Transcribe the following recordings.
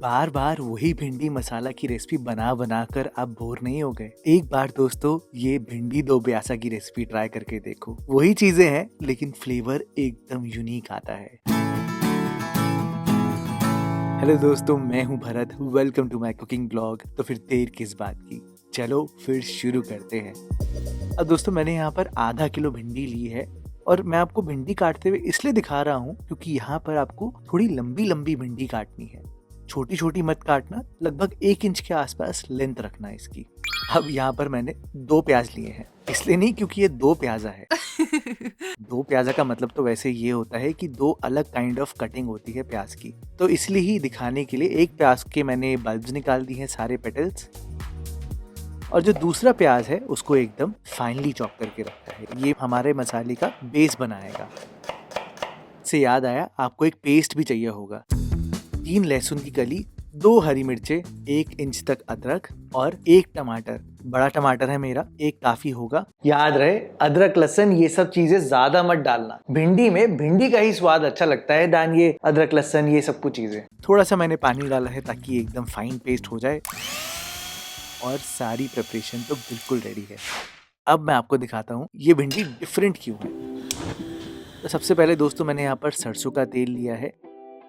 बार बार वही भिंडी मसाला की रेसिपी बना बना कर आप बोर नहीं हो गए? एक बार दोस्तों ये भिंडी दो प्यासा की रेसिपी ट्राई करके देखो। वही चीजें हैं लेकिन फ्लेवर एकदम यूनिक आता है। हेलो दोस्तों, मैं हूं Bharat. Welcome to my cooking blog. तो फिर देर किस बात की, चलो फिर शुरू करते हैं। अब दोस्तों मैंने यहाँ पर आधा किलो भिंडी ली है और मैं आपको भिंडी काटते हुए इसलिए दिखा रहा हूँ क्योंकि यहाँ पर आपको थोड़ी लंबी लंबी भिंडी काटनी है। छोटी छोटी मत काटना, लगभग 1 इंच के आसपास लेंथ रखना है इसकी। अब यहाँ पर मैंने 2 प्याज लिए हैं, इसलिए नहीं क्योंकि ये 2 प्याजा है। 2 प्याजा का मतलब तो वैसे ये होता है कि 2 अलग काइंड ऑफ कटिंग होती है प्याज की, तो इसलिए ही दिखाने के लिए एक प्याज के मैंने बल्ब्स निकाल दी हैं, सारे पेटल्स। और जो दूसरा प्याज है उसको एकदम फाइनली चॉप करके रखा है। ये हमारे मसाले का बेस बनाएगा। से याद आया, आपको एक पेस्ट भी चाहिए होगा। 3 लहसुन की कली, 2 हरी मिर्चे, 1 इंच तक अदरक और 1 टमाटर। बड़ा टमाटर है मेरा, 1 काफी होगा। याद रहे, अदरक लहसुन ये सब चीजें ज्यादा मत डालना। भिंडी में भिंडी का ही स्वाद अच्छा लगता है दान ये अदरक लहसुन ये सब कुछ चीजें। थोड़ा सा मैंने पानी डाला है ताकि एकदम फाइन पेस्ट हो जाए। और सारी प्रिपरेशन तो बिल्कुल रेडी है। अब मैं आपको दिखाता हूँ ये भिंडी डिफरेंट क्यों है। तो सबसे पहले दोस्तों मैंने यहाँ पर सरसों का तेल लिया है।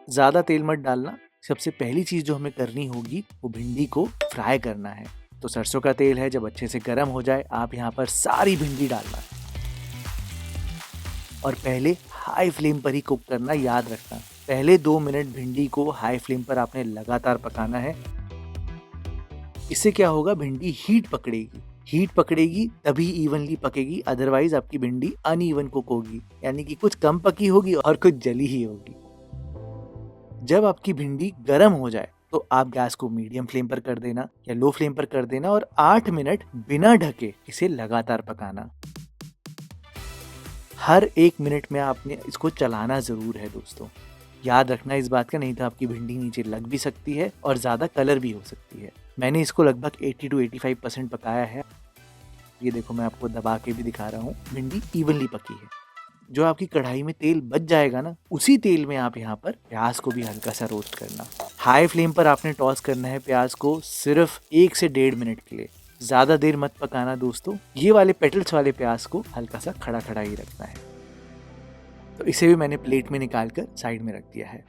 ज़्यादा तेल मत डालना। सबसे पहली चीज़ जो हमें करनी होगी वो भिंडी को फ्राई करना है। तो सरसों का तेल है, जब अच्छे से गर्म हो जाए आप यहाँ पर सारी भिंडी डालना और पहले हाई फ्लेम पर ही कुक करना। याद रखना, पहले 2 मिनट भिंडी को हाई फ्लेम पर आपने लगातार पकाना है। इससे क्या होगा, भिंडी हीट पकड़ेगी तभी इवनली पकेगी, अदरवाइज आपकी भिंडी अनइवन कुक होगी, यानी कि कुछ कम पकी होगी और कुछ जली ही होगी। जब आपकी भिंडी गर्म हो जाए तो आप गैस को मीडियम फ्लेम पर कर देना या लो फ्लेम पर कर देना और 8 मिनट बिना ढके इसे लगातार पकाना। हर 1 मिनट में आपने इसको चलाना जरूर है दोस्तों। याद रखना इस बात का, नहीं तो आपकी भिंडी नीचे लग भी सकती है और ज़्यादा कलर भी हो सकती है। मैंने इसको लगभग 80 to 85% पकाया है। ये देखो, मैं आपको दबा के भी दिखा रहा हूँ, भिंडी इवनली पकी है। जो आपकी कढ़ाई में तेल बच जाएगा ना, उसी तेल में आप यहाँ पर प्याज को भी हल्का सा रोस्ट करना। हाई फ्लेम पर आपने टॉस करना है प्याज को सिर्फ 1 से 1.5 मिनट के लिए। ज़्यादा देर मत पकाना दोस्तों। ये वाले पेटल्स वाले प्याज को हल्का सा खड़ा खड़ा ही रखना है। तो इसे भी मैंने प्लेट में निकाल कर साइड में रख दिया है।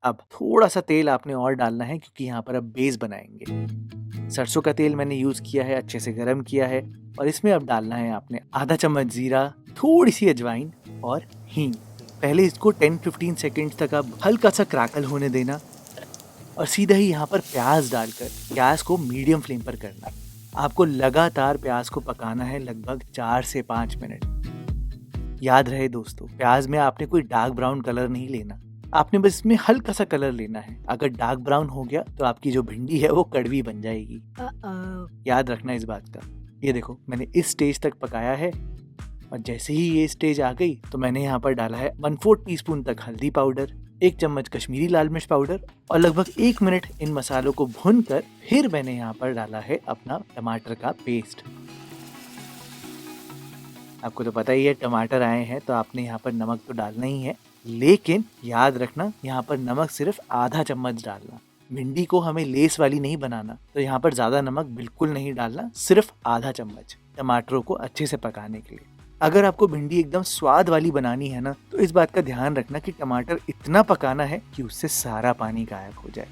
अब थोड़ा सा तेल आपने और डालना है क्योंकि यहाँ पर अब बेस बनाएंगे। सरसों का तेल मैंने यूज किया है, अच्छे से गर्म किया है और इसमें अब डालना है आपने आधा चम्मच जीरा, थोड़ी सी अजवाइन और हींग। पहले इसको 10-15 सेकेंड तक आप हल्का सा क्रैकल होने देना और सीधा ही यहाँ पर प्याज डालकर गैस को मीडियम फ्लेम पर करना। आपको लगातार प्याज को पकाना है लगभग 4 से 5 मिनट। याद रहे दोस्तों, प्याज में आपने कोई डार्क ब्राउन कलर नहीं लेना, आपने बस इसमें हल्का सा कलर लेना है। अगर डार्क ब्राउन हो गया तो आपकी जो भिंडी है वो कड़वी बन जाएगी। याद रखना इस बात का। ये देखो, मैंने इस स्टेज तक पकाया है और जैसे ही ये स्टेज आ गई तो मैंने यहाँ पर डाला है 1/4 टीस्पून तक हल्दी पाउडर, 1 चम्मच कश्मीरी लाल मिर्च पाउडर और लगभग 1 मिनट इन मसालों को भून कर फिर मैंने यहाँ पर डाला है अपना टमाटर का पेस्ट। आपको तो पता ही है, टमाटर आए हैं तो आपने यहाँ पर नमक तो डालना ही है, लेकिन याद रखना यहाँ पर नमक सिर्फ आधा चम्मच डालना। भिंडी को हमें लेस वाली नहीं बनाना, तो यहाँ पर ज़्यादा नमक बिल्कुल नहीं डालना, सिर्फ आधा चम्मच टमाटरों को अच्छे से पकाने के लिए। अगर आपको भिंडी एकदम स्वाद वाली बनानी है ना, तो इस बात का ध्यान रखना कि टमाटर इतना पकाना है कि उससे सारा पानी गायब हो जाए।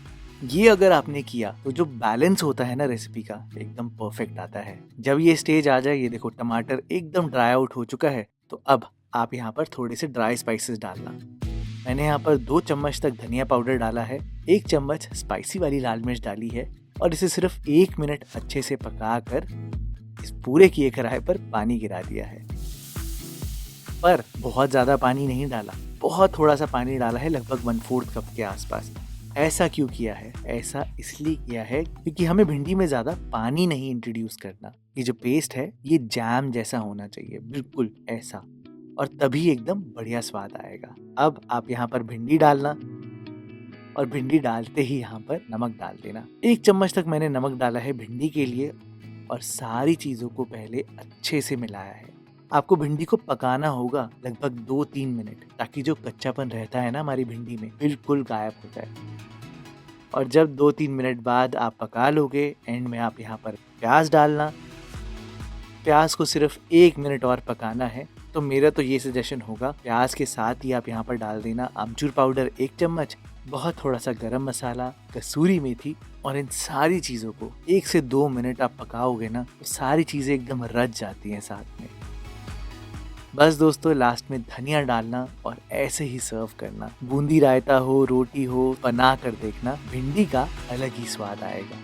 ये अगर आपने किया तो जो बैलेंस होता है ना रेसिपी का, एकदम परफेक्ट आता है। जब ये स्टेज आ जाए, ये देखो टमाटर एकदम ड्राई आउट हो चुका है, तो अब आप यहाँ पर थोड़े से ड्राई स्पाइसेस डालना। मैंने यहाँ पर 2 चम्मच तक धनिया पाउडर डाला है, 1 चम्मच स्पाइसी वाली लाल मिर्च डाली है और इसे सिर्फ 1 मिनट अच्छे से पका कर इस पूरे किए कढ़ाई पर पानी गिरा दिया है। पर बहुत ज़्यादा पानी नहीं डाला, बहुत थोड़ा सा पानी डाला है, लगभग 1/4 कप के आसपास। ऐसा क्यों किया है? ऐसा इसलिए किया है क्योंकि हमें भिंडी में ज़्यादा पानी नहीं इंट्रोड्यूस करना। ये जो पेस्ट है ये जैम जैसा होना चाहिए, बिल्कुल ऐसा, और तभी एकदम बढ़िया स्वाद आएगा। अब आप यहाँ पर भिंडी डालना और भिंडी डालते ही यहाँ पर नमक डाल देना। 1 चम्मच तक मैंने नमक डाला है भिंडी के लिए और सारी चीज़ों को पहले अच्छे से मिलाया है। आपको भिंडी को पकाना होगा लगभग 2-3 मिनट, ताकि जो कच्चापन रहता है ना हमारी भिंडी में बिल्कुल गायब हो जाए। और जब 2-3 मिनट बाद आप पका लोगे, एंड में आप यहाँ पर प्याज डालना। प्याज को सिर्फ 1 मिनट और पकाना है। तो मेरा तो ये सजेशन होगा, प्याज के साथ ही आप यहाँ पर डाल देना आमचूर पाउडर 1 चम्मच, बहुत थोड़ा सा गरम मसाला, कसूरी मेथी, और इन सारी चीज़ों को 1 से 2 मिनट आप पकाओगे ना, तो सारी चीज़ें एकदम रच जाती हैं साथ में। बस दोस्तों, लास्ट में धनिया डालना और ऐसे ही सर्व करना। बूंदी रायता हो, रोटी हो, बना कर देखना, भिंडी का अलग ही स्वाद आएगा।